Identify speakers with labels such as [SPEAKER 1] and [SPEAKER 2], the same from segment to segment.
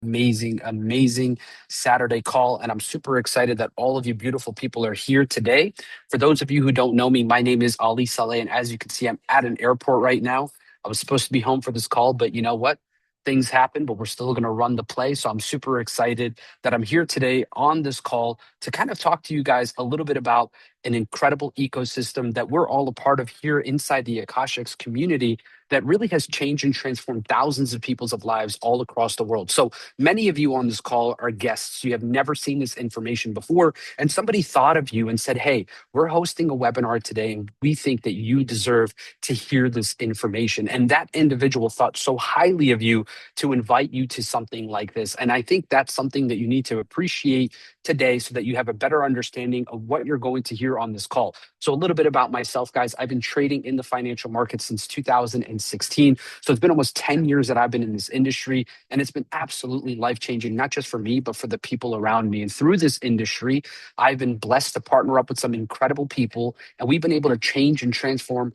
[SPEAKER 1] Amazing Saturday call. And I'm super excited that all of you beautiful people are here today. For those of you who don't know me, my name is Ali Saleh. And as you can see, I'm at an airport right now. I was supposed to be home for this call, but you know what? Things happen, but we're still going to run the play. So I'm super excited that I'm here today on this call to kind of talk to you guys a little bit about an incredible ecosystem that we're all a part of here inside the Akashx community that really has changed and transformed thousands of people's lives all across the world. So many of you on this call are guests. You have never seen this information before. And somebody thought of you and said, hey, we're hosting a webinar today, and we think that you deserve to hear this information. And that individual thought so highly of you to invite you to something like this. And I think that's something that you need to appreciate today so that you have a better understanding of what you're going to hear on this call. So a little bit about myself, guys. I've been trading in the financial market since 2016. So it's been almost 10 years that I've been in this industry, and it's been absolutely life-changing, not just for me, but for the people around me. And through this industry, I've been blessed to partner up with some incredible people, and we've been able to change and transform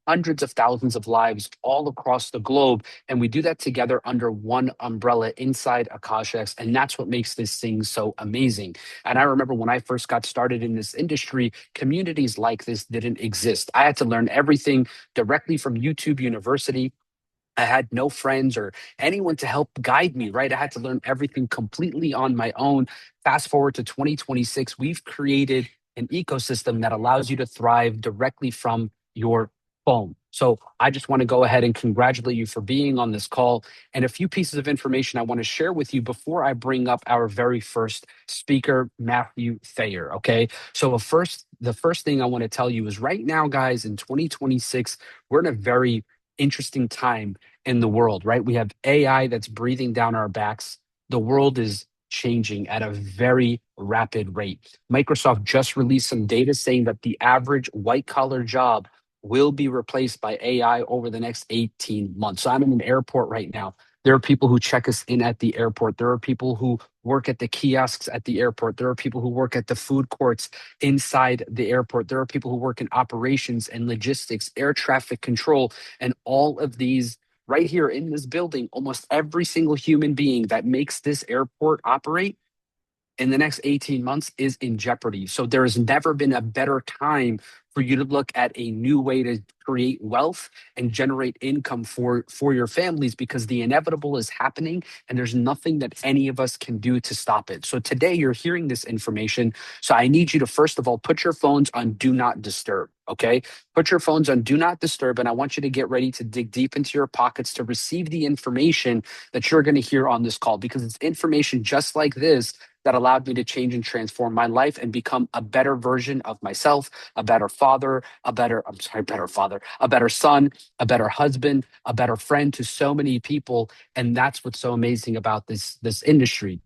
[SPEAKER 1] hundreds of thousands of lives all across the globe. And we do that together under one umbrella inside Akashx. And that's what makes this thing so amazing. And I remember when I first got started in this industry, communities like this didn't exist. I had to learn everything directly from YouTube University. I had no friends or anyone to help guide me, right? I had to learn everything completely on my own. Fast forward to 2026, we've created an ecosystem that allows you to thrive directly from your phone. So I just want to go ahead and congratulate you for being on this call. And a few pieces of information I want to share with you before I bring up our very first speaker, Matthew Thayer. Okay. So the first thing I want to tell you is right now, guys, in 2026, we're in a very interesting time in the world, right? We have AI that's breathing down our backs. The world is changing at a very rapid rate. Microsoft just released some data saying that the average white collar job will be replaced by AI over the next 18 months. So I'm in an airport right now. There are people who check us in at the airport. There are people who work at the kiosks at the airport. There are people who work at the food courts inside the airport. There are people who work in operations and logistics, air traffic control, and all of these right here in this building. Almost every single human being that makes this airport operate in the next 18 months is in jeopardy. So there has never been a better time for you to look at a new way to create wealth and generate income for your families, because the inevitable is happening and there's nothing that any of us can do to stop it. So today you're hearing this information. So I need you to first of all put your phones on do not disturb. Okay. Put your phones on do not disturb. And I want you to get ready to dig deep into your pockets to receive the information that you're going to hear on this call, because it's information just like this that allowed me to change and transform my life and become a better version of myself, a better father, a better son, a better husband, a better friend to so many people. And that's what's so amazing about this industry.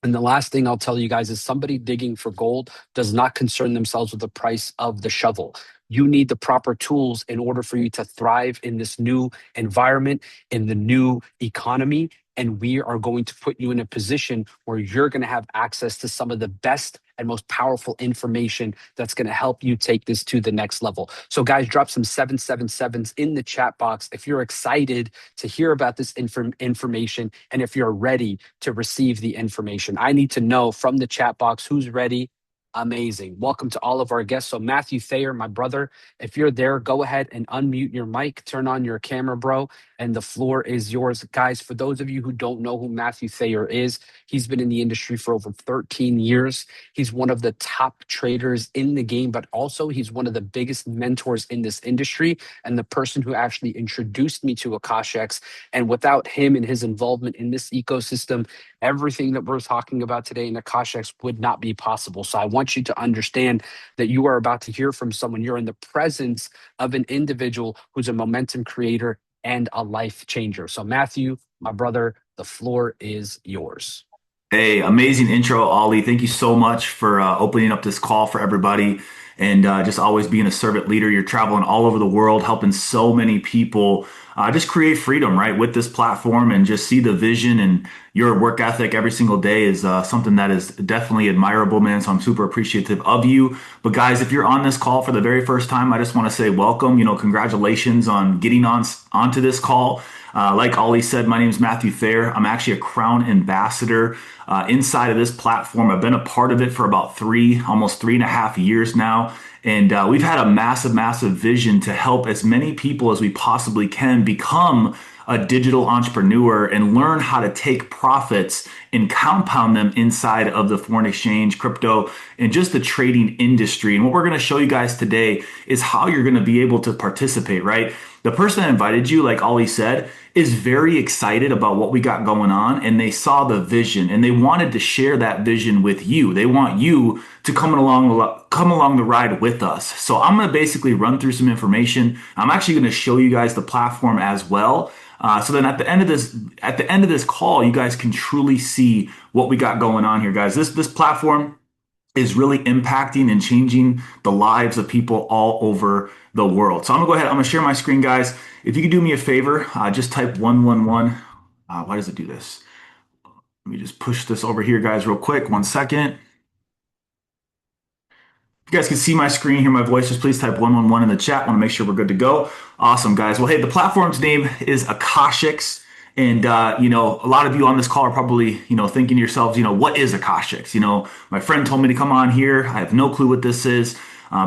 [SPEAKER 1] And the last thing I'll tell you guys is somebody digging for gold does not concern themselves with the price of the shovel. You need the proper tools in order for you to thrive in this new environment, in the new economy. And we are going to put you in a position where you're going to have access to some of the best and most powerful information that's going to help you take this to the next level. So, guys, drop some 777s in the chat box if you're excited to hear about this information and if you're ready to receive the information. I need to know from the chat box who's ready. Amazing. Welcome to all of our guests. So Matthew Thayer, my brother, if you're there, go ahead and unmute your mic, turn on your camera, bro, and the floor is yours. Guys, for those of you who don't know who Matthew Thayer is, he's been in the industry for over 13 years. He's one of the top traders in the game, but also he's one of the biggest mentors in this industry and the person who actually introduced me to Akashx. And without him and his involvement in this ecosystem, everything that we're talking about today in Akashx would not be possible. So I want you to understand that you are about to hear from someone. You're in the presence of an individual who's a momentum creator and a life changer. So Matthew, my brother, the floor is yours.
[SPEAKER 2] Hey, amazing intro, Ollie. Thank you so much for opening up this call for everybody. and just always being a servant leader. You're traveling all over the world, helping so many people just create freedom, right, with this platform and just see the vision and your work ethic every single day is something that is definitely admirable, man. So I'm super appreciative of you. But guys, if you're on this call for the very first time, I just want to say welcome. Congratulations on getting onto this call. Like Ollie said, my name is Matthew Thayer. I'm actually a Crown Ambassador inside of this platform. I've been a part of it for about almost 3.5 years now. And we've had a massive, massive vision to help as many people as we possibly can become a digital entrepreneur and learn how to take profits and compound them inside of the foreign exchange, crypto, and just the trading industry. And what we're going to show you guys today is how you're going to be able to participate, right? The person that invited you, like Ollie said, is very excited about what we got going on, and they saw the vision and they wanted to share that vision with you. They want you to come along the ride with us. So I'm going to basically run through some information. I'm actually going to show you guys the platform as well. So then at the end of this call, you guys can truly see what we got going on here, guys. This platform is really impacting and changing the lives of people all over the world. So I'm gonna go ahead. I'm gonna share my screen, guys. If you could do me a favor, just type 111. Why does it do this? Let me just push this over here, guys, real quick. 1 second. If you guys can see my screen, hear my voice, just please type 111 in the chat. Want to make sure we're good to go. Awesome, guys. Well, hey, the platform's name is Akashx. And, a lot of you on this call are probably, thinking to yourselves, what is Akashx? My friend told me to come on here. I have no clue what this is.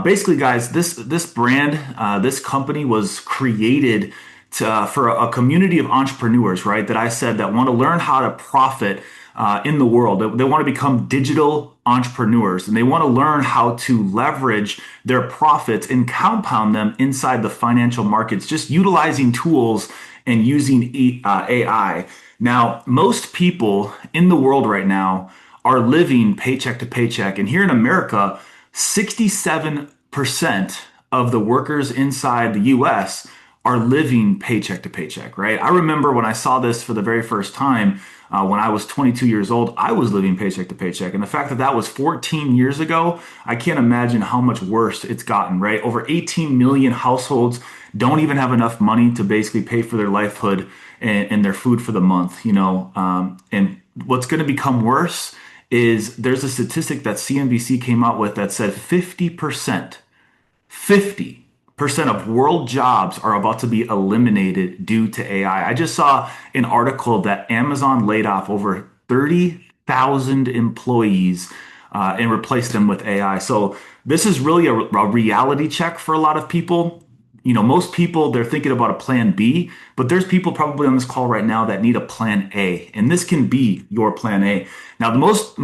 [SPEAKER 2] Basically, guys, this brand, this company was created for a community of entrepreneurs, right? That I said that want to learn how to profit in the world. They want to become digital entrepreneurs and they want to learn how to leverage their profits and compound them inside the financial markets, just utilizing tools and using AI. Now, most people in the world right now are living paycheck to paycheck. And here in America, 67% of the workers inside the US are living paycheck to paycheck, right? I remember when I saw this for the very first time, when I was 22 years old, I was living paycheck to paycheck. And the fact that that was 14 years ago, I can't imagine how much worse it's gotten, right? Over 18 million households don't even have enough money to basically pay for their livelihood and their food for the month, and what's going to become worse is there's a statistic that CNBC came out with that said 50% of world jobs are about to be eliminated due to AI. I just saw an article that Amazon laid off over 30,000 employees and replaced them with AI. So this is really a reality check for a lot of people. Most people, they're thinking about a plan B, but there's people probably on this call right now that need a plan A, and this can be your plan A. Now, the most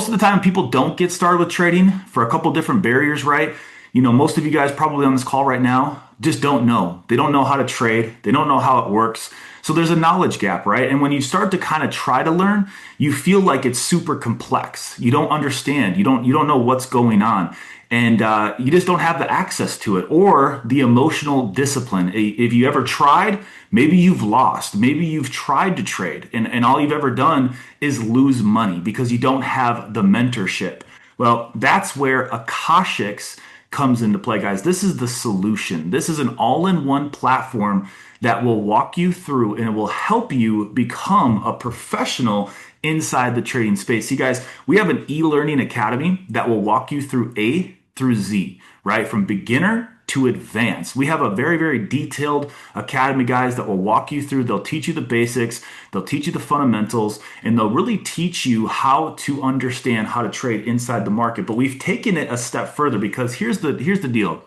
[SPEAKER 2] of the time people don't get started with trading for a couple different barriers, right? Most of you guys probably on this call right now just don't know. They don't know how to trade. They don't know how it works. So there's a knowledge gap, right? And when you start to kind of try to learn, you feel like it's super complex. You don't understand. You don't know what's going on. And you just don't have the access to it or the emotional discipline. If you ever tried, maybe you've lost. Maybe you've tried to trade and all you've ever done is lose money because you don't have the mentorship. Well, that's where Akashx comes into play, guys. This is the solution. This is an all-in-one platform that will walk you through and it will help you become a professional inside the trading space. See, guys, we have an e-learning academy that will walk you through A through Z, right? From beginner to advanced. We have a very, very detailed academy, guys, that will walk you through. They'll teach you the basics, they'll teach you the fundamentals, and they'll really teach you how to understand how to trade inside the market. But we've taken it a step further because here's the deal.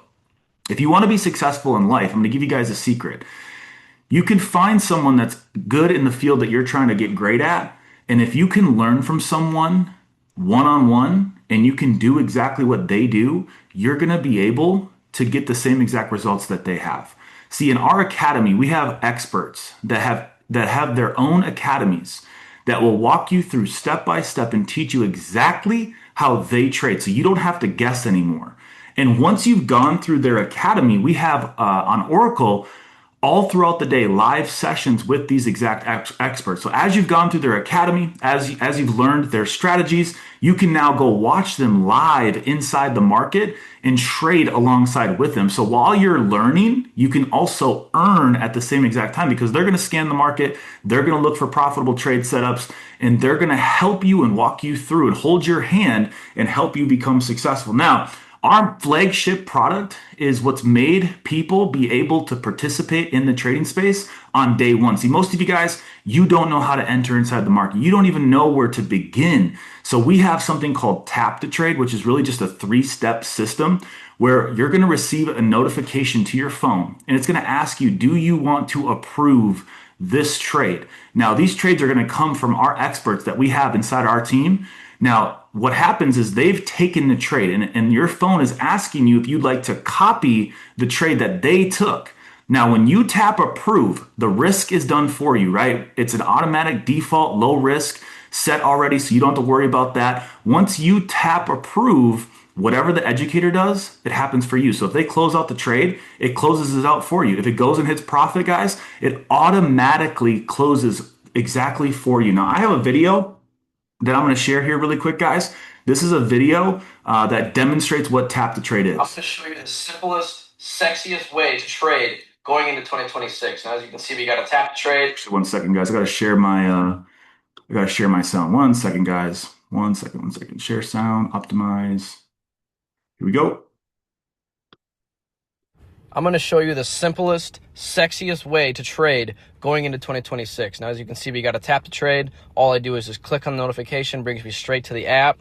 [SPEAKER 2] If you want to be successful in life, I'm going to give you guys a secret. You can find someone that's good in the field that you're trying to get great at. And if you can learn from someone one on one and you can do exactly what they do, you're going to be able to get the same exact results that they have. See, in our academy, we have experts that have their own academies that will walk you through step by step and teach you exactly how they trade. So you don't have to guess anymore. And once you've gone through their academy, we have on Oracle all throughout the day, live sessions with these exact experts. So as you've gone through their academy, as you've learned their strategies, you can now go watch them live inside the market and trade alongside with them. So while you're learning, you can also earn at the same exact time because they're going to scan the market, they're going to look for profitable trade setups, and they're going to help you and walk you through and hold your hand and help you become successful. Now, our flagship product is what's made people be able to participate in the trading space on day one. See, most of you guys, you don't know how to enter inside the market. You don't even know where to begin. So we have something called Tap to Trade, which is really just a three-step system where you're going to receive a notification to your phone and it's going to ask you, do you want to approve this trade? Now, these trades are going to come from our experts that we have inside our team. Now, what happens is they've taken the trade and your phone is asking you if you'd like to copy the trade that they took. Now, when you tap approve, the risk is done for you, right? It's an automatic default low risk set already, so you don't have to worry about that. Once you tap approve, whatever the educator does, it happens for you. So if they close out the trade, it closes it out for you. If it goes and hits profit, guys, it automatically closes exactly for you. Now, I have a video that I'm going to share here really quick, guys. This is a video that demonstrates what tap to trade is.
[SPEAKER 1] I'm going to show you the simplest, sexiest way to trade going into 2026. Now, as you can see, we got a tap to trade.
[SPEAKER 2] Actually, 1 second, guys. I gotta share my sound. 1 second, guys. 1 second, 1 second. Share sound, optimize. Here we go.
[SPEAKER 1] I'm going to show you the simplest, sexiest way to trade going into 2026. Now, as you can see, we got a tap to trade. All I do is just click on the notification, brings me straight to the app.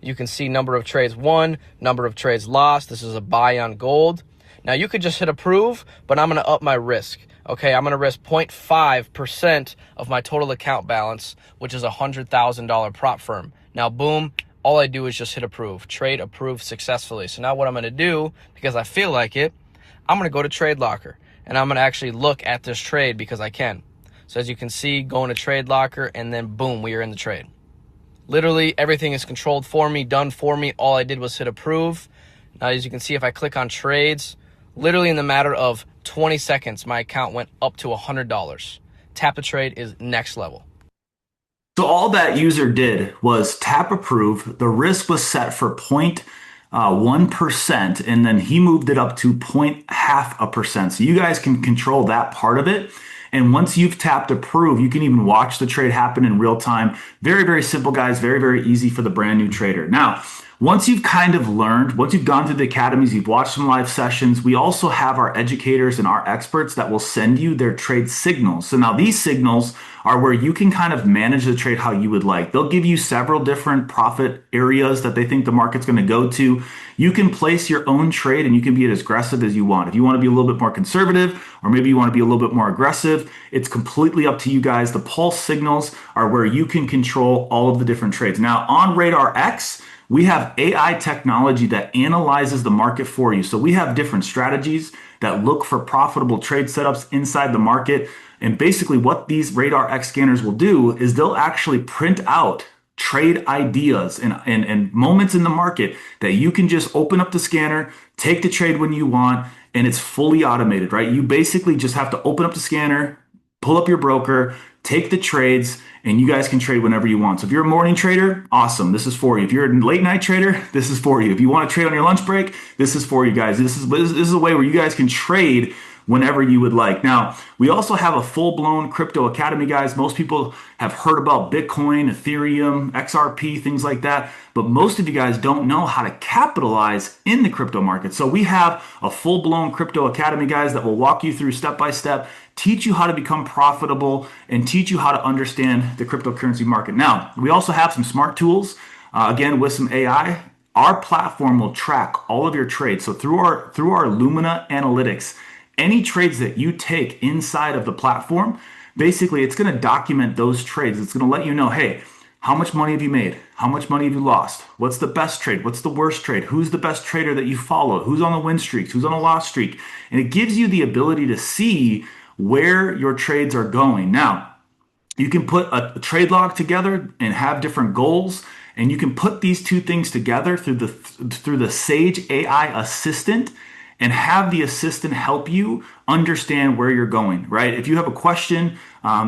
[SPEAKER 1] You can see number of trades won, number of trades lost. This is a buy on gold. Now, you could just hit approve, but I'm going to up my risk. Okay, I'm going to risk 0.5% of my total account balance, which is a $100,000 prop firm. Now, boom, all I do is just hit approve. Trade approved successfully. So now what I'm going to do, because I feel like it, I'm going to go to Trade Locker and I'm going to actually look at this trade because I can. So as you can see, going to Trade Locker and then boom, we are in the trade. Literally everything is controlled for me, done for me. All I did was hit approve. Now, as you can see, if I click on trades, literally in the matter of 20 seconds, my account went up to $100. Tap to trade is next level.
[SPEAKER 2] So all that user did was tap approve. The risk was set for 0.1%, and then he moved it up to 0.5%. So you guys can control that part of it. And once you've tapped approve, you can even watch the trade happen in real time. Very, very simple, guys. Very, very easy for the brand new trader. Now, once you've kind of learned, once you've gone through the academies, you've watched some live sessions, we also have our educators and our experts that will send you their trade signals. So now these signals are where you can kind of manage the trade how you would like. They'll give you several different profit areas that they think the market's going to go to. You can place your own trade and you can be as aggressive as you want. If you want to be a little bit more conservative, or maybe you want to be a little bit more aggressive, it's completely up to you guys. The pulse signals are where you can control all of the different trades. Now on Radar X, we have AI technology that analyzes the market for you. So we have different strategies that look for profitable trade setups inside the market. And basically what these Radar X scanners will do is they'll actually print out trade ideas and moments in the market that you can just open up the scanner, take the trade when you want, and it's fully automated, right? You basically just have to open up the scanner, pull up your broker, take the trades, and you guys can trade whenever you want. So if you're a morning trader, awesome, this is for you. If you're a late night trader, this is for you. If you want to trade on your lunch break, this is for you guys. This is a way where you guys can trade whenever you would like. Now, we also have a full-blown crypto academy, guys. Most people have heard about Bitcoin, Ethereum, XRP, things like that, but most of you guys don't know how to capitalize in the crypto market. So we have a full-blown crypto academy, guys, that will walk you through step by step, teach you how to become profitable, and teach you how to understand the cryptocurrency market. Now, we also have some smart tools, again, with some AI. Our platform will track all of your trades. So through our Lumina analytics, any trades that you take inside of the platform, basically it's going to document those trades. It's going to let you know, hey, how much money have you made? How much money have you lost? What's the best trade? What's the worst trade? Who's the best trader that you follow? Who's on the win streaks? Who's on a loss streak? And it gives you the ability to see where your trades are going. Now, you can put a trade log together and have different goals, and you can put these two things together through the Sage AI assistant. and have the assistant help you understand where you're going, right? If you have a question,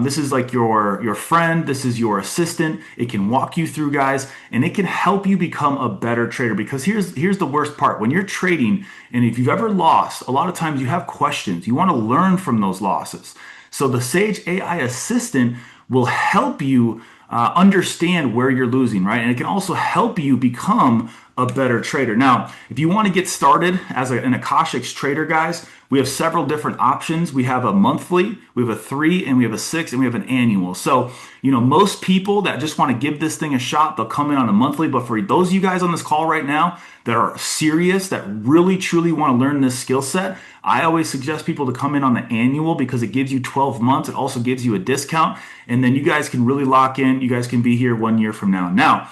[SPEAKER 2] this is like your friend, this is your assistant. It can walk you through, guys, and it can help you become a better trader. Because here's the worst part: when you're trading, and if you've ever lost, a lot of times you have questions. You want to learn from those losses. So the Sage AI assistant will help you understand where you're losing, right? And it can also help you become a better trader. Now, if you want to get started as an Akashx trader, guys, we have several different options. We have a monthly, we have a 3, and we have a 6, and we have an annual. So, most people that just want to give this thing a shot, they'll come in on a monthly. But for those of you guys on this call right now that are serious, that really truly want to learn this skill set, I always suggest people to come in on the annual because it gives you 12 months. It also gives you a discount. And then you guys can really lock in. You guys can be here 1 year from now. Now,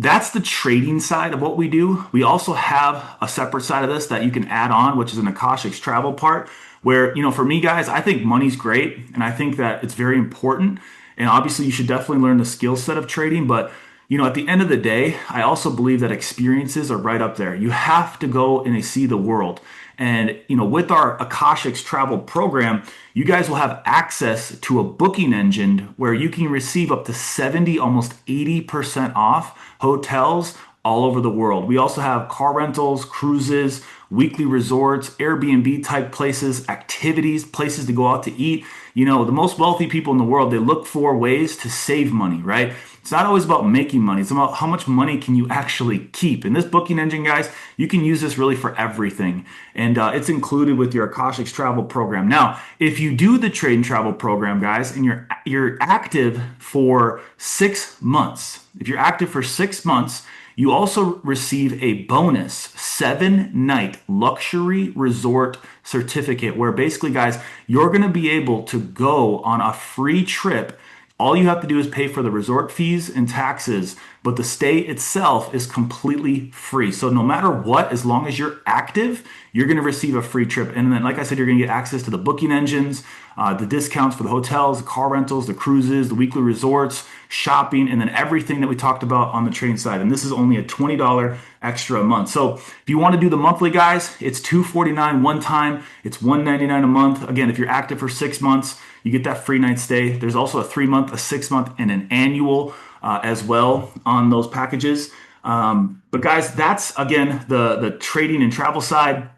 [SPEAKER 2] that's the trading side of what we do. We also have a separate side of this that you can add on, which is an Akashx travel part, where, for me, guys, I think money's great and I think that it's very important. And obviously, you should definitely learn the skill set of trading. But, at the end of the day, I also believe that experiences are right up there. You have to go and see the world. And with our Akashx travel program, you guys will have access to a booking engine where you can receive up to 70, almost 80% off hotels all over the world. We also have car rentals, cruises, weekly resorts, Airbnb type places, activities, places to go out to eat. The most wealthy people in the world, they look for ways to save money, right? It's not always about making money. It's about how much money can you actually keep. In this booking engine, guys, you can use this really for everything. And it's included with your Akashx travel program. Now, if you do the trade and travel program, guys, and you're active for 6 months, if you're active for 6 months, you also receive a bonus 7-night luxury resort certificate where basically, guys, you're going to be able to go on a free trip. All you have to do is pay for the resort fees and taxes, but the stay itself is completely free. So no matter what, as long as you're active, you're going to receive a free trip. And then, like I said, you're going to get access to the booking engines, the discounts for the hotels, the car rentals, the cruises, the weekly resorts, shopping, and then everything that we talked about on the trading side. And this is only a $20 extra a month. So if you want to do the monthly, guys, it's $249 one time. It's $199 a month. Again, if you're active for 6 months, you get that free night stay. There's also a 3 month, a 6 month, and an annual as well on those packages. But guys, that's again the trading and travel side.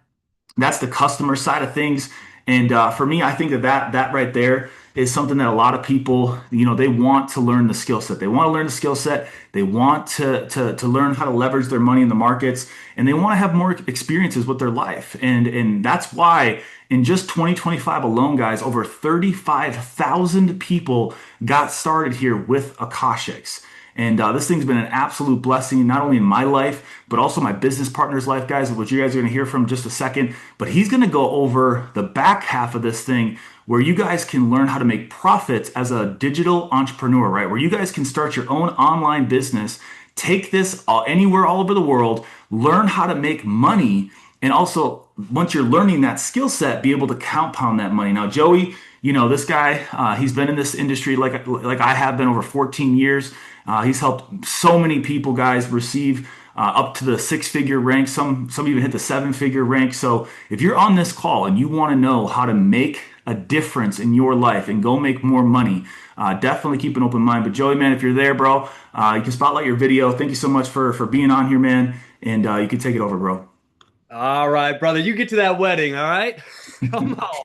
[SPEAKER 2] That's the customer side of things. And for me, I think that right there is something that a lot of people, they want to learn the skill set. They want to learn the skill set. They want to learn how to leverage their money in the markets, and they want to have more experiences with their life. And that's why in just 2025 alone, guys, over 35,000 people got started here with Akashx. And this thing's been an absolute blessing, not only in my life, but also my business partner's life, guys, which you guys are going to hear from in just a second. But he's going to go over the back half of this thing where you guys can learn how to make profits as a digital entrepreneur, right? Where you guys can start your own online business, take this anywhere all over the world, learn how to make money, and also, once you're learning that skill set, be able to compound that money. Now, Joey, this guy, he's been in this industry like I have been over 14 years. He's helped so many people, guys, receive up to the 6-figure rank. Some even hit the 7-figure rank. So if you're on this call and you want to know how to make a difference in your life and go make more money, definitely keep an open mind. But Joey, man, if you're there, bro, you can spotlight your video. Thank you so much for being on here, man. And you can take it over, bro.
[SPEAKER 3] All right, brother, you get to that wedding, all right? Come on.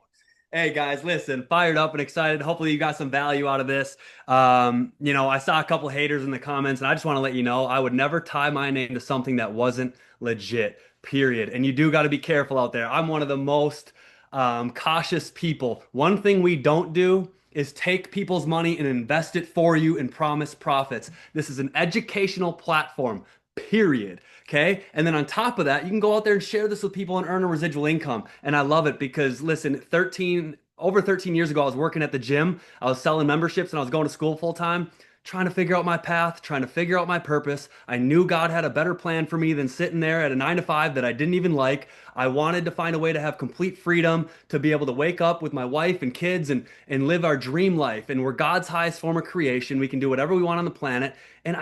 [SPEAKER 3] Hey guys, listen, fired up and excited. Hopefully you got some value out of this. I saw a couple haters in the comments, and I just want to let you know I would never tie my name to something that wasn't legit, period. And you do got to be careful out there. I'm one of the most cautious people. One thing we don't do is take people's money and invest it for you and promise profits. This is an educational platform, period. Okay. And then on top of that, you can go out there and share this with people and earn a residual income. And I love it because listen, over 13 years ago, I was working at the gym. I was selling memberships and I was going to school full time, trying to figure out my path, trying to figure out my purpose. I knew God had a better plan for me than sitting there at a 9 to 5 that I didn't even like. I wanted to find a way to have complete freedom, to be able to wake up with my wife and kids and live our dream life. And we're God's highest form of creation. We can do whatever we want on the planet. And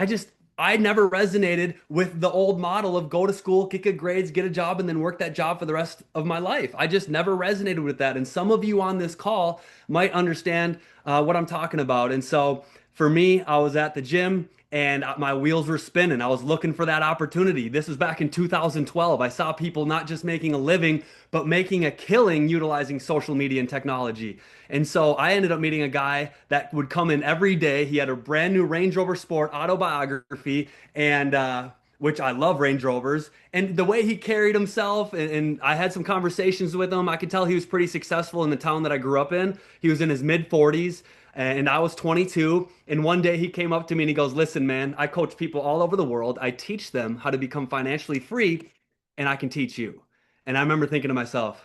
[SPEAKER 3] I never resonated with the old model of go to school, get good grades, get a job, and then work that job for the rest of my life. I just never resonated with that. And some of you on this call might understand what I'm talking about. And so for me, I was at the gym and my wheels were spinning. I was looking for that opportunity. This was back in 2012. I saw people not just making a living, but making a killing utilizing social media and technology. And so I ended up meeting a guy that would come in every day. He had a brand new Range Rover Sport autobiography, and which I love Range Rovers. And the way he carried himself, and I had some conversations with him. I could tell he was pretty successful in the town that I grew up in. He was in his mid 40s, and I was 22. And one day he came up to me and he goes, "Listen, man, I coach people all over the world. I teach them how to become financially free, and I can teach you." And I remember thinking to myself,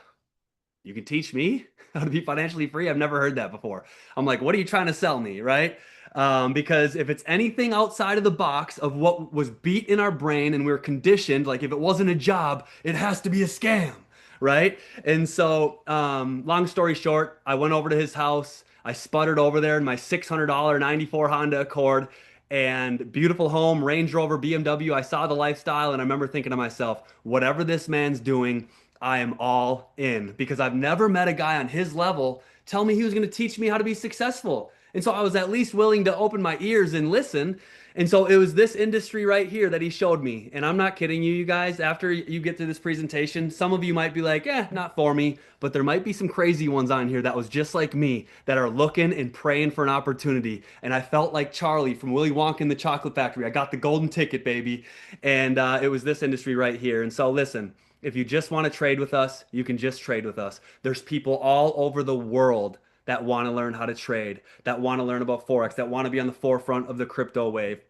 [SPEAKER 3] you can teach me how to be financially free? I've never heard that before. I'm like, what are you trying to sell me, right? Because if it's anything outside of the box of what was beat in our brain and we were conditioned, like if it wasn't a job, it has to be a scam, right? And so, long story short, I went over to his house. I sputtered over there in my $600 '94 Honda Accord, and beautiful home, Range Rover, BMW. I saw the lifestyle and I remember thinking to myself, whatever this man's doing, I am all in because I've never met a guy on his level tell me he was going to teach me how to be successful. And so I was at least willing to open my ears and listen. And so it was this industry right here that he showed me. And I'm not kidding you, you guys. After you get to this presentation, some of you might be like, not for me. But there might be some crazy ones on here that was just like me that are looking and praying for an opportunity. And I felt like Charlie from Willy Wonka and the Chocolate Factory. I got the golden ticket, baby. And it was this industry right here. And so listen. If you just want to trade with us, you can just trade with us. There's people all over the world that want to learn how to trade, that want to learn about Forex, that want to be on the forefront of the crypto wave,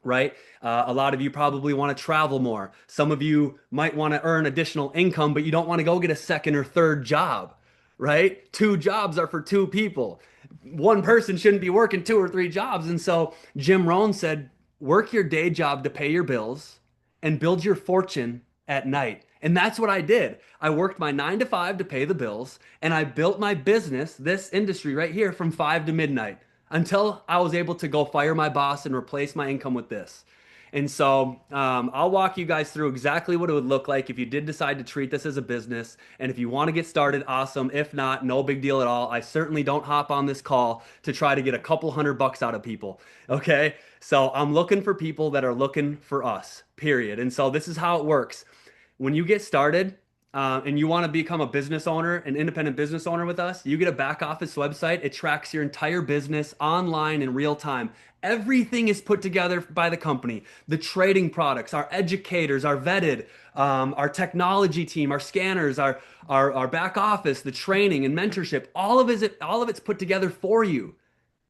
[SPEAKER 3] right? A lot of you probably want to travel more. Some of you might want to earn additional income, but you don't want to go get a second or third job, right? Two jobs are for two people. One person shouldn't be working two or three jobs. And so Jim Rohn said, work your day job to pay your bills and build your fortune at night. And that's what I did. I worked my 9 to 5 to pay the bills, and I built my business, this industry right here, from 5 to midnight until I was able to go fire my boss and replace my income with this. And so I'll walk you guys through exactly what it would look like if you did decide to treat this as a business. And if you want to get started, awesome. If not, no big deal at all. I certainly don't hop on this call to try to get a couple $100 out of people. Okay. So I'm looking for people that are looking for us, period. And so this is how it works. When you get started, and you want to become a business owner, an independent business owner with us, you get a back office website. It tracks your entire business online in real time. Everything is put together by the company. The trading products, our educators are vetted, our technology team, our scanners, our back office, the training and mentorship. All of it's put together for you.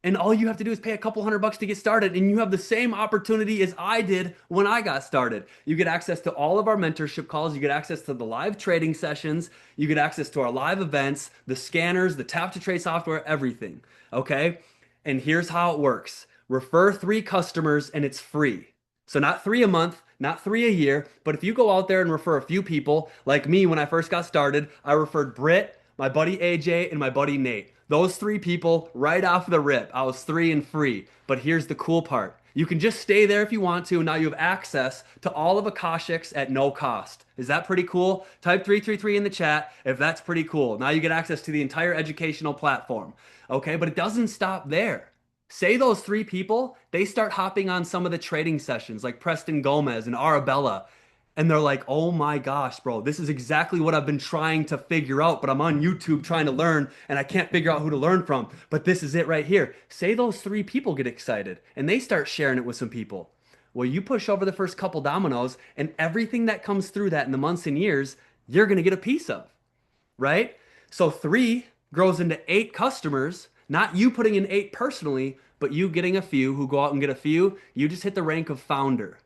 [SPEAKER 3] And all you have to do is pay a couple $100 to get started, and you have the same opportunity as I did when I got started. You get access to all of our mentorship calls, you get access to the live trading sessions, you get access to our live events, the scanners, the tap to trade software, everything. Okay? And here's how it works. Refer 3 customers and it's free. So not 3 a month, not 3 a year, but if you go out there and refer a few people, like me when I first got started, I referred Britt, my buddy AJ, and my buddy Nate. Those 3 people right off the rip. I was 3 and free. But here's the cool part. You can just stay there if you want to. Now you have access to all of Akashx at no cost. Is that pretty cool? Type 333 in the chat if that's pretty cool. Now you get access to the entire educational platform. Okay, but it doesn't stop there. Say those 3 people, they start hopping on some of the trading sessions like Preston Gomez and Arabella. And they're like, oh my gosh, bro, this is exactly what I've been trying to figure out, but I'm on YouTube trying to learn and I can't figure out who to learn from. But this is it right here. Say those 3 people get excited and they start sharing it with some people. Well, you push over the first couple dominoes and everything that comes through that in the months and years, you're going to get a piece of, right? So 3 grows into 8 customers, not you putting in 8 personally, but you getting a few who go out and get a few. You just hit the rank of founder.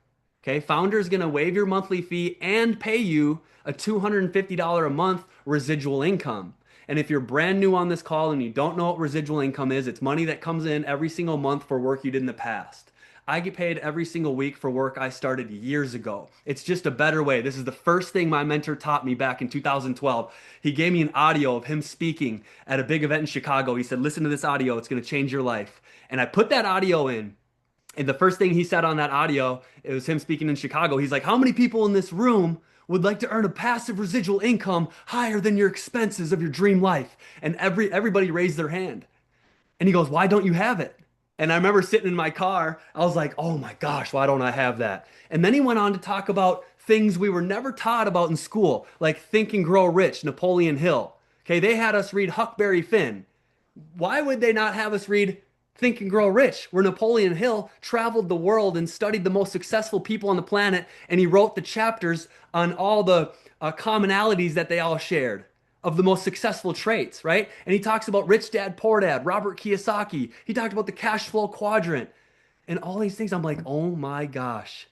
[SPEAKER 3] Okay, Founder is going to waive your monthly fee and pay you a $250 a month residual income. And if you're brand new on this call and you don't know what residual income is, it's money that comes in every single month for work you did in the past. I get paid every single week for work I started years ago. It's just a better way. This is the first thing my mentor taught me back in 2012. He gave me an audio of him speaking at a big event in Chicago. He said, listen to this audio, it's going to change your life. And I put that audio in. And the first thing he said on that audio, it was him speaking in Chicago. He's like, "How many people in this room would like to earn a passive residual income higher than your expenses of your dream life?" And everybody raised their hand. And he goes, "Why don't you have it?" And I remember sitting in my car, I was like, "Oh my gosh, why don't I have that?" And then he went on to talk about things we were never taught about in school, like Think and Grow Rich, Napoleon Hill. Okay, they had us read Huckberry Finn. Why would they not have us read Think and Grow Rich, where Napoleon Hill traveled the world and studied the most successful people on the planet, and he wrote the chapters on all the commonalities that they all shared of the most successful traits, right? And he talks about Rich Dad, Poor Dad, Robert Kiyosaki. He talked about the cash flow quadrant and all these things. I'm like, oh my gosh,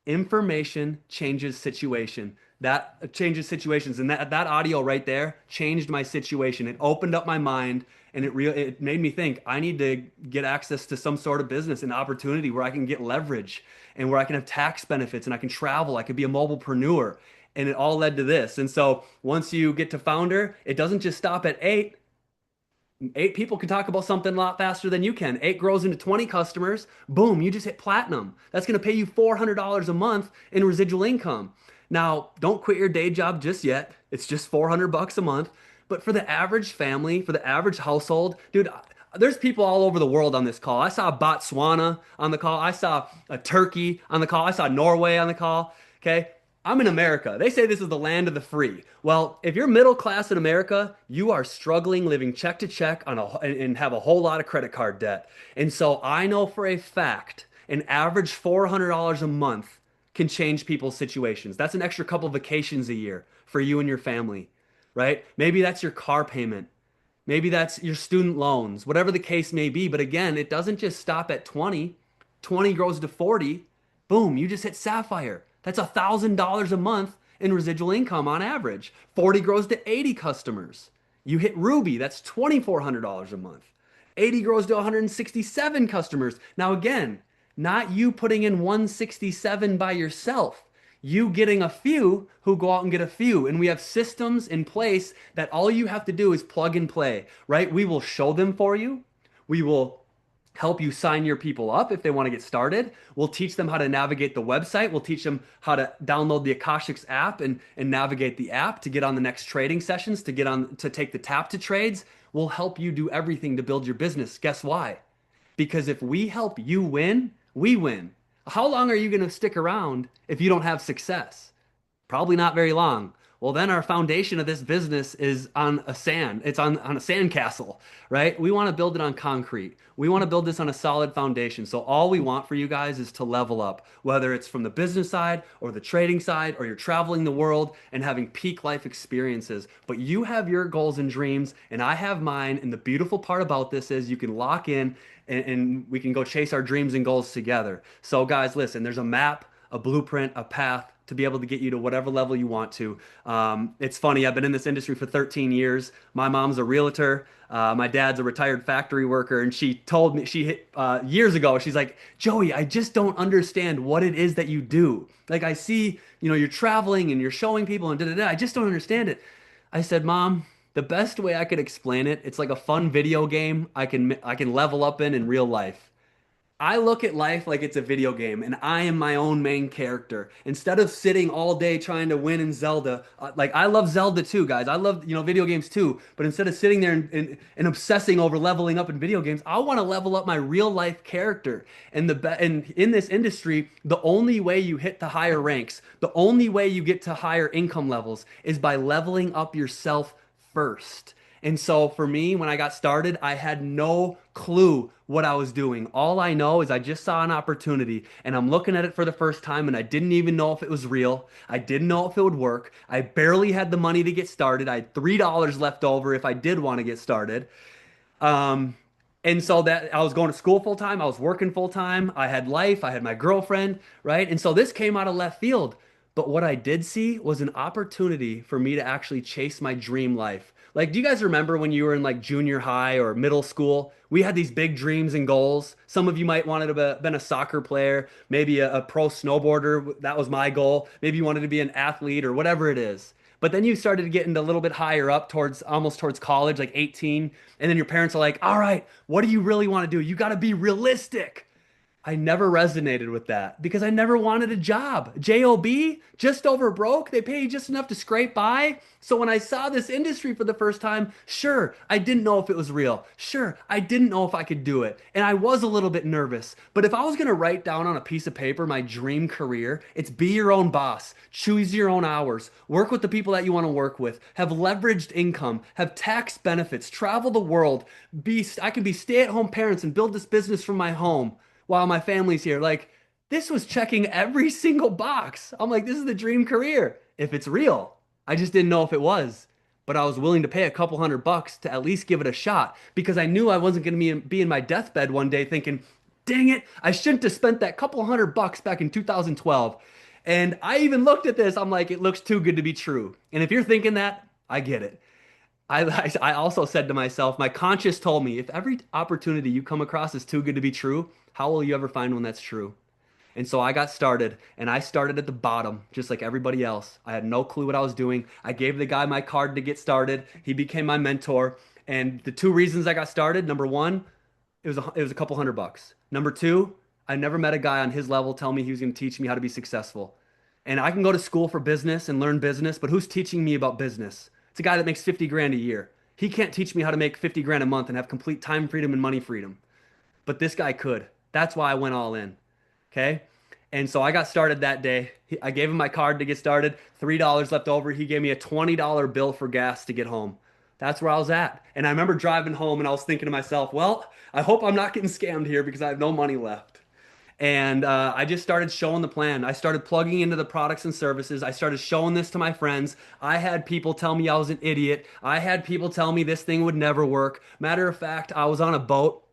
[SPEAKER 3] information changes situation. That changes situations, and that audio right there changed my situation. It opened up my mind, and it made me think I need to get access to some sort of business and opportunity where I can get leverage and where I can have tax benefits and I can travel. I could be a mobilepreneur, and it all led to this. And so once you get to founder, it doesn't just stop at eight. Eight people can talk about something a lot faster than you can. Eight grows into 20 customers. Boom, you just hit platinum. That's going to pay you $400 a month in residual income. Now, don't quit your day job just yet. It's just 400 bucks a month. But for the average family, for the average household, dude, there's people all over the world on this call. I saw Botswana on the call. I saw a Turkey on the call. I saw Norway on the call. Okay. I'm in America. They say this is the land of the free. Well, if you're middle class in America, you are struggling living check to check and have a whole lot of credit card debt. And so I know for a fact an average $400 a month can change people's situations. That's an extra couple vacations a year for you and your family, right? Maybe that's your car payment. Maybe that's your student loans, whatever the case may be. But again, it doesn't just stop at 20. 20 grows to 40. Boom, you just hit Sapphire. That's $1,000 a month in residual income on average. 40 grows to 80 customers. You hit Ruby, that's $2,400 a month. 80 grows to 167 customers. Now, again, not you putting in 167 by yourself. You getting a few who go out and get a few. And we have systems in place that all you have to do is plug and play, right? We will show them for you. We will help you sign your people up if they want to get started. We'll teach them how to navigate the website. We'll teach them how to download the Akashx app and navigate the app to get on the next trading sessions, to get on to take the tap to trades. We'll help you do everything to build your business. Guess why? Because if we help you win, we win. How long are you going to stick around if you don't have success? Probably not very long. Well, then our foundation of this business is on a sand. It's on a sand castle, right? We want to build it on concrete. We want to build this on a solid foundation. So all we want for you guys is to level up, whether it's from the business side or the trading side, or you're traveling the world and having peak life experiences. But you have your goals and dreams, and I have mine. And the beautiful part about this is you can lock in and we can go chase our dreams and goals together. So guys, listen, there's a map, a blueprint, a path to be able to get you to whatever level you want to. It's funny, I've been in this industry for 13 years. My mom's a realtor. My dad's a retired factory worker. And she told me, she hit years ago, she's like, "Joey, I just don't understand what it is that you do. Like I see, you're traveling and you're showing people and da-da-da. I just don't understand it." I said, "Mom, the best way I could explain it, it's like a fun video game I can level up in real life. I look at life like it's a video game, and I am my own main character. Instead of sitting all day trying to win in Zelda, like I love Zelda too, guys. I love video games too. But instead of sitting there and obsessing over leveling up in video games, I want to level up my real life character. And in this industry, the only way you hit the higher ranks, the only way you get to higher income levels, is by leveling up yourself first. And so for me, when I got started, I had no clue what I was doing. All I know is I just saw an opportunity and I'm looking at it for the first time, and I didn't even know if it was real. I didn't know if it would work. I barely had the money to get started. I had $3 left over if I did want to get started. Um, and so that I was going to school full time, I was working full time, I had life, I had my girlfriend, right? And so this came out of left field. But what I did see was an opportunity for me to actually chase my dream life. Like, do you guys remember when you were in like junior high or middle school? We had these big dreams and goals. Some of you might wanted to have been a soccer player, maybe a pro snowboarder. That was my goal. Maybe you wanted to be an athlete or whatever it is. But then you started to get into a little bit higher up towards almost towards college, like 18. And then your parents are like, "All right, what do you really want to do? You got to be realistic." I never resonated with that because I never wanted a job. JOB, just over broke. They pay you just enough to scrape by. So when I saw this industry for the first time, sure, I didn't know if it was real. Sure, I didn't know if I could do it. And I was a little bit nervous. But if I was going to write down on a piece of paper my dream career, it's be your own boss, choose your own hours, work with the people that you want to work with, have leveraged income, have tax benefits, travel the world, I can be stay-at-home parents and build this business from my home while my family's here. Like, this was checking every single box. I'm like, this is the dream career. If it's real, I just didn't know if it was. But I was willing to pay a couple $100 to at least give it a shot because I knew I wasn't going to be in my deathbed one day thinking, dang it, I shouldn't have spent that couple $100 back in 2012. And I even looked at this, I'm like, it looks too good to be true. And if you're thinking that, I get it. I also said to myself, my conscience told me, if every opportunity you come across is too good to be true, how will you ever find one that's true? And so I got started, and I started at the bottom, just like everybody else. I had no clue what I was doing. I gave the guy my card to get started. He became my mentor. And the two reasons I got started, number one, it was a couple $100. Number two, I never met a guy on his level tell me he was going to teach me how to be successful. And I can go to school for business and learn business, but who's teaching me about business? It's a guy that makes 50 grand a year. He can't teach me how to make 50 grand a month and have complete time freedom and money freedom. But this guy could. That's why I went all in. Okay. And so I got started that day. I gave him my card to get started, $3 left over. He gave me a $20 bill for gas to get home. That's where I was at. And I remember driving home and I was thinking to myself, well, I hope I'm not getting scammed here because I have no money left. And I just started showing the plan. I started plugging into the products and services. I started showing this to my friends. I had people tell me I was an idiot. I had people tell me this thing would never work. Matter of fact, I was on a boat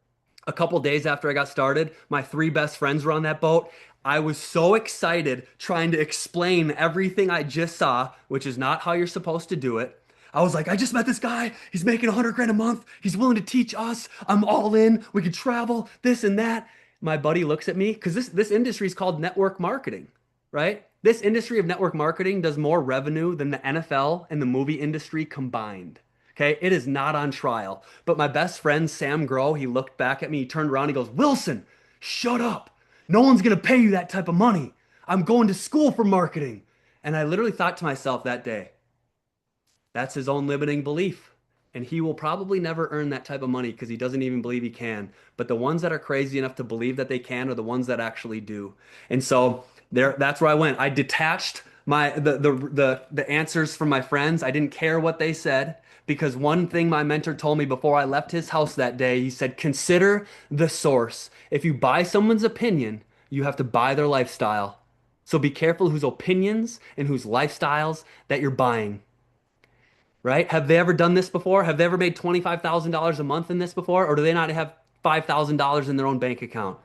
[SPEAKER 3] a couple days after I got started. My three best friends were on that boat. I was so excited trying to explain everything I just saw, which is not how you're supposed to do it. I was like, I just met this guy. He's making 100 grand a month. He's willing to teach us. I'm all in. We could travel, this and that. My buddy looks at me because this industry is called network marketing, right? This industry of network marketing does more revenue than the NFL and the movie industry combined. Okay, it is not on trial. But my best friend, Sam Grow, he looked back at me, he turned around, he goes, Wilson, shut up. No one's gonna pay you that type of money. I'm going to school for marketing. And I literally thought to myself that day, that's his own limiting belief. And he will probably never earn that type of money because he doesn't even believe he can. But the ones that are crazy enough to believe that they can are the ones that actually do. And so that's where I went. I detached the answers from my friends. I didn't care what they said because one thing my mentor told me before I left his house that day, he said, consider the source. If you buy someone's opinion, you have to buy their lifestyle. So be careful whose opinions and whose lifestyles that you're buying. Right? Have they ever done this before? Have they ever made $25,000 a month in this before? Or do they not have $5,000 in their own bank account?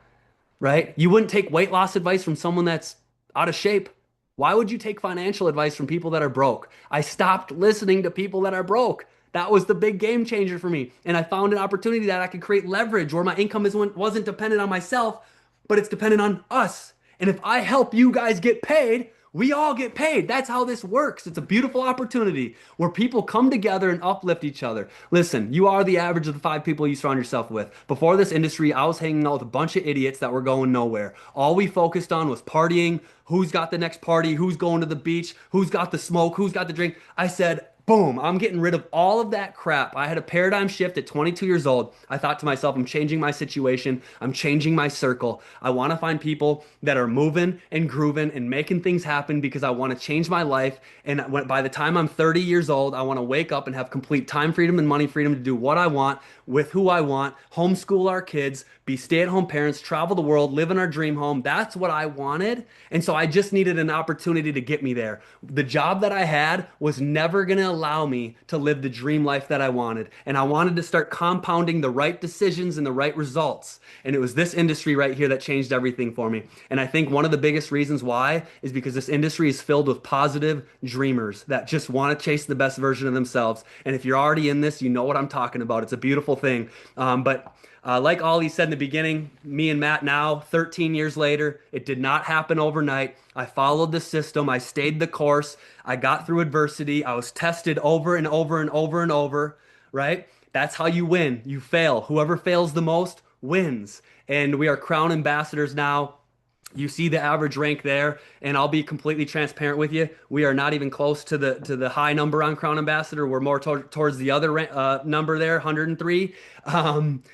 [SPEAKER 3] Right? You wouldn't take weight loss advice from someone that's out of shape. Why would you take financial advice from people that are broke? I stopped listening to people that are broke. That was the big game changer for me. And I found an opportunity that I could create leverage where my income wasn't dependent on myself, but it's dependent on us. And if I help you guys get paid, we all get paid. That's how this works. It's a beautiful opportunity where people come together and uplift each other. Listen, you are the average of the five people you surround yourself with. Before this industry, I was hanging out with a bunch of idiots that were going nowhere. All we focused on was partying, who's got the next party, who's going to the beach, who's got the smoke, who's got the drink. I said, boom, I'm getting rid of all of that crap. I had a paradigm shift at 22 years old. I thought to myself, I'm changing my situation. I'm changing my circle. I want to find people that are moving and grooving and making things happen because I want to change my life. And by the time I'm 30 years old, I want to wake up and have complete time freedom and money freedom to do what I want with who I want, homeschool our kids, be stay-at-home parents, travel the world, live in our dream home. That's what I wanted. And so I just needed an opportunity to get me there. The job that I had was never going to allow me to live the dream life that I wanted. And I wanted to start compounding the right decisions and the right results. And it was this industry right here that changed everything for me. And I think one of the biggest reasons why is because this industry is filled with positive dreamers that just want to chase the best version of themselves. And if you're already in this, you know what I'm talking about. It's a beautiful thing. Like Ollie said in the beginning, me and Matt now, 13 years later, it did not happen overnight. I followed the system. I stayed the course. I got through adversity. I was tested over and over and over and over, right? That's how you win. You fail. Whoever fails the most wins. And we are crown ambassadors now. You see the average rank there, and I'll be completely transparent with you. We are not even close to the high number on Crown Ambassador. We're more towards the other number there, 103. Um,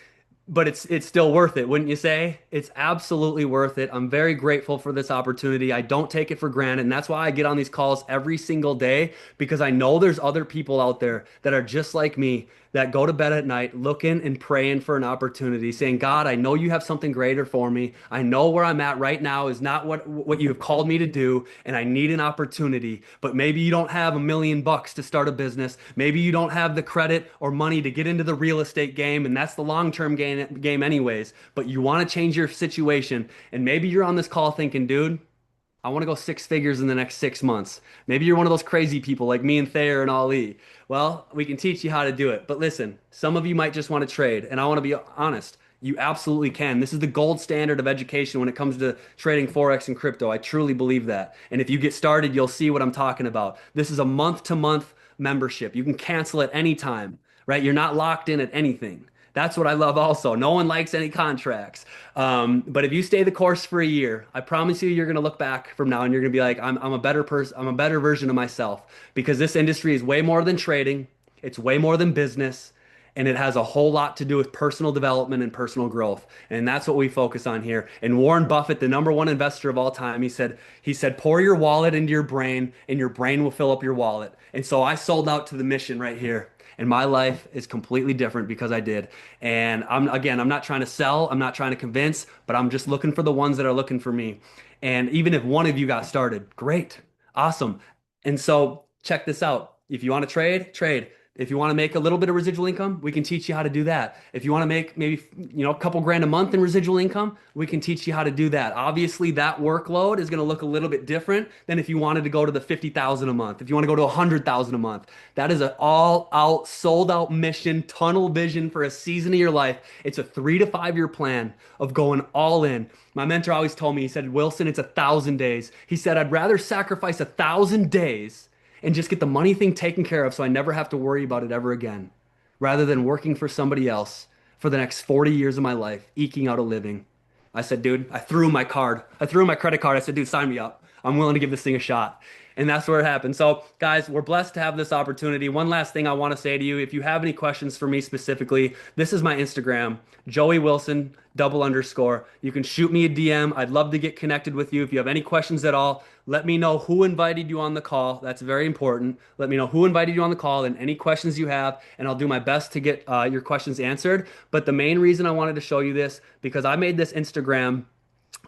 [SPEAKER 3] but it's still worth it, wouldn't you say? It's absolutely worth it. I'm very grateful for this opportunity. I don't take it for granted, and that's why I get on these calls every single day because I know there's other people out there that are just like me that go to bed at night looking and praying for an opportunity, saying, "God, I know you have something greater for me. I know where I'm at right now is not what you have called me to do, and I need an opportunity. But maybe you don't have $1 million to start a business. Maybe you don't have the credit or money to get into the real estate game, and that's the long-term game anyways. But you want to change your situation, and maybe you're on this call thinking, dude, I want to go 6 figures in the next 6 months. Maybe you're one of those crazy people like me and Thayer and Ali. Well, we can teach you how to do it. But listen, some of you might just want to trade, and I want to be honest. You absolutely can. This is the gold standard of education when it comes to trading Forex and crypto. I truly believe that. And if you get started, you'll see what I'm talking about. This is a month to month membership. You can cancel at any time, right? You're not locked in at anything. That's what I love also. No one likes any contracts. But if you stay the course for a year, I promise you, you're going to look back from now and you're going to be like, I'm a better person. I'm a better version of myself because this industry is way more than trading. It's way more than business. And it has a whole lot to do with personal development and personal growth. And that's what we focus on here. And Warren Buffett, the number one investor of all time, he said, pour your wallet into your brain and your brain will fill up your wallet. And so I sold out to the mission right here. And my life is completely different because I did. And I'm not trying to sell, I'm not trying to convince, but I'm just looking for the ones that are looking for me. And even if one of you got started, great, awesome. And so check this out. If you want to trade, trade. If you want to make a little bit of residual income, we can teach you how to do that. If you want to make maybe a couple grand a month in residual income, we can teach you how to do that. Obviously, that workload is going to look a little bit different than if you wanted to go to the 50,000 a month. If you want to go to 100,000 a month, that is an all-out, sold-out mission, tunnel vision for a season of your life. It's a 3 to 5 year plan of going all in. My mentor always told me, he said, Wilson, it's 1,000 days. He said, I'd rather sacrifice 1,000 days and just get the money thing taken care of so I never have to worry about it ever again, rather than working for somebody else for the next 40 years of my life, eking out a living. I said, dude, I threw him my card. I threw him my credit card. I said, dude, sign me up. I'm willing to give this thing a shot. And that's where it happened. So, guys, we're blessed to have this opportunity. One last thing I want to say to you, if you have any questions for me specifically, this is my Instagram, Joey Wilson, _. You can shoot me a DM. I'd love to get connected with you. If you have any questions at all, let me know who invited you on the call. That's very important. Let me know who invited you on the call and any questions you have, and I'll do my best to get your questions answered. But the main reason I wanted to show you this, because I made this Instagram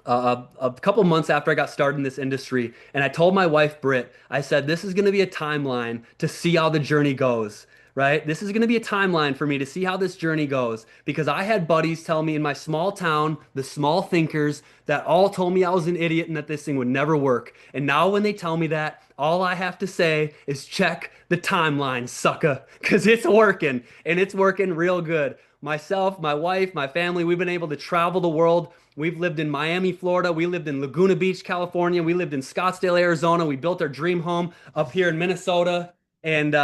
[SPEAKER 3] a couple months after I got started in this industry. And I told my wife, Britt, I said, this is going to be a timeline to see how the journey goes, right? This is going to be a timeline for me to see how this journey goes because I had buddies tell me in my small town, the small thinkers, that all told me I was an idiot and that this thing would never work. And now when they tell me that, all I have to say is check the timeline, sucker, because it's working and it's working real good. Myself, my wife, my family, we've been able to travel the world. We've lived in Miami, Florida. We lived in Laguna Beach, California. We lived in Scottsdale, Arizona. We built our dream home up here in Minnesota. And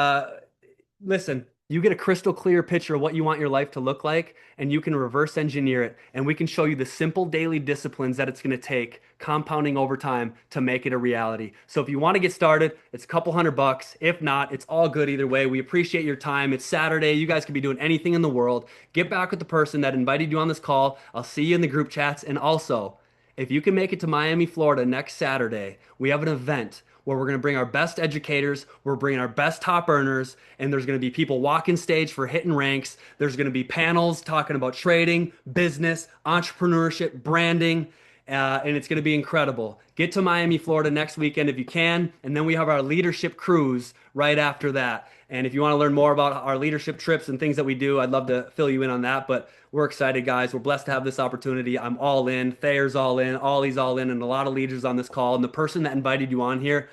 [SPEAKER 3] listen, you get a crystal clear picture of what you want your life to look like, and you can reverse engineer it. And we can show you the simple daily disciplines that it's going to take, compounding over time to make it a reality. So if you want to get started, it's a couple $100. If not, it's all good either way. We appreciate your time. It's Saturday. You guys can be doing anything in the world. Get back with the person that invited you on this call. I'll see you in the group chats. And also, if you can make it to Miami, Florida next Saturday, we have an event where we're going to bring our best educators, we're bringing our best top earners, and there's going to be people walking stage for hitting ranks. There's going to be panels talking about trading, business, entrepreneurship, branding, and it's going to be incredible. Get to Miami, Florida next weekend if you can, and then we have our leadership cruise right after that. And if you want to learn more about our leadership trips and things that we do, I'd love to fill you in on that. But we're excited, guys. We're blessed to have this opportunity. I'm all in. Thayer's all in. Ollie's all in, and a lot of leaders on this call. And the person that invited you on here,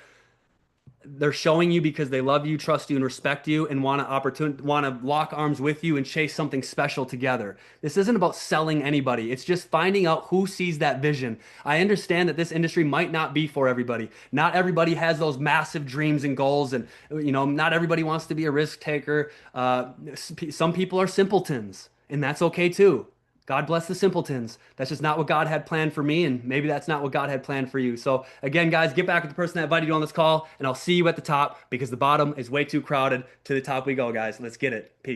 [SPEAKER 3] they're showing you because they love you, trust you, and respect you, and want to lock arms with you and chase something special together. This isn't about selling anybody. It's just finding out who sees that vision. I understand that this industry might not be for everybody. Not everybody has those massive dreams and goals, and not everybody wants to be a risk taker. Some people are simpletons, and that's okay too. God bless the simpletons. That's just not what God had planned for me, and maybe that's not what God had planned for you. So again, guys, get back with the person that invited you on this call, and I'll see you at the top because the bottom is way too crowded. To the top we go, guys. Let's get it. Peace.